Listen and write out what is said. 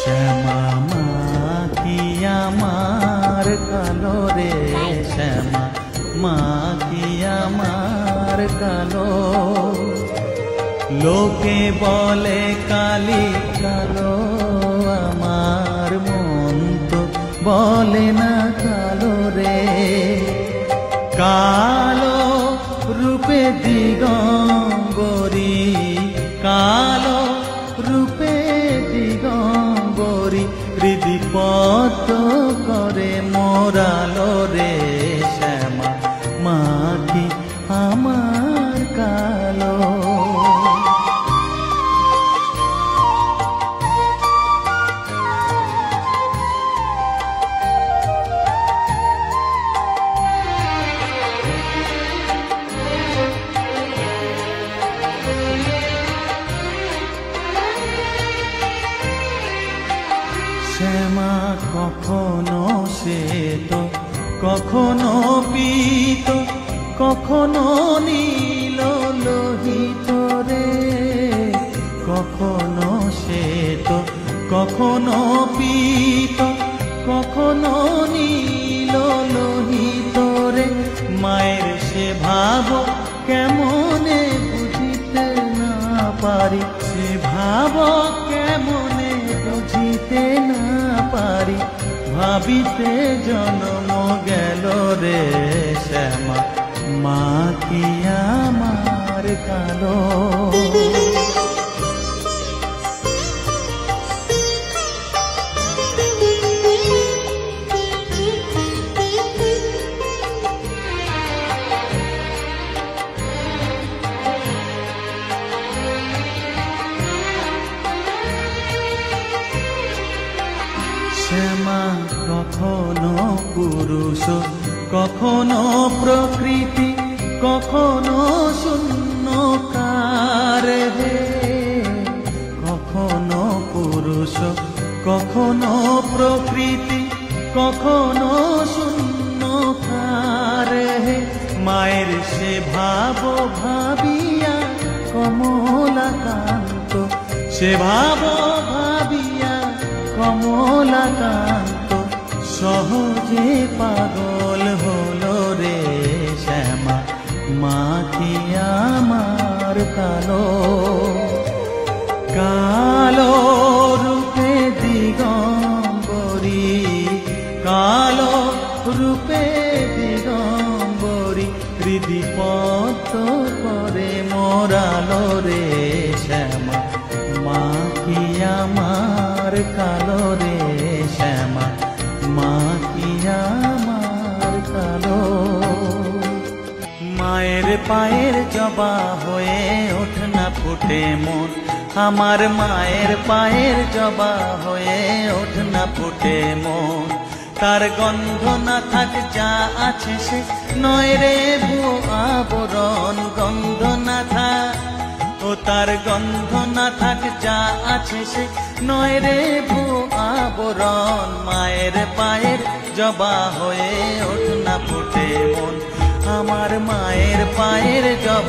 শ্যামা মা কি আমার কালো রে, শ্যামা মা কি আমার কালো। লোকে বলে কালি কালো, আমার মন তো বলে না কালো রে। কালো রূপে দিগম্বরী, কালো রূপে দিগম্বরী, হৃদিপত করে মোরালো রে। শ্যামা মা কি আমার কালো। শ্যামা কখনো শ্বেত, কখনো পীত, কখনো নীল লোহিত রে। কখনো শ্বেত, কখনো পীত, কখনো নীল লোহিত রে। মায়ের সে ভাব কেমনে বুঝিতে না পারি, সে ভাব কেমনে বুঝিতে না পারি, ভাবিতে জন্ম গেল রে। শ্যামা মা কি আমার কালো। শ্যামা কখনো পুরুষ, কখনো প্রকৃতি, কখনো শূন্যকার হে। কখনো পুরুষ, কখনো প্রকৃতি, কখনো শূন্যকার হে। মায়ের সে ভাব ভাবিয়া কমলাকান্ত, সে ভাব ভাবিয়া কমলাকান্ত সহজে পাগল হলো রে। শ্যামা মা কি আমার কালো। কালো রূপে দিগম্বরী, কালো রূপে দিগম্বরী, হৃদিপত করে মোরালো রে। শ্যামা মা কি আমার কালো রে। শ্যামা মা কি আমার কালো। মায়ের পায়ের জবা হয়ে ওঠ না ফুটে মন, আমার মায়ের পায়ের জবা হয়ে ওঠ না ফুটে মন। তার গন্ধ না থাক যা আছে সে নয় রে ভুয়ো আবরণ, গন্ধ না থাক ও তার গন্ধ না থাক যা আছে সে নয় রে ভুয়ো আবরণ। মায়ের পায়ের জবা হয়ে ওঠ না ফুটে মন, আমার মায়ের পায়ের জবা।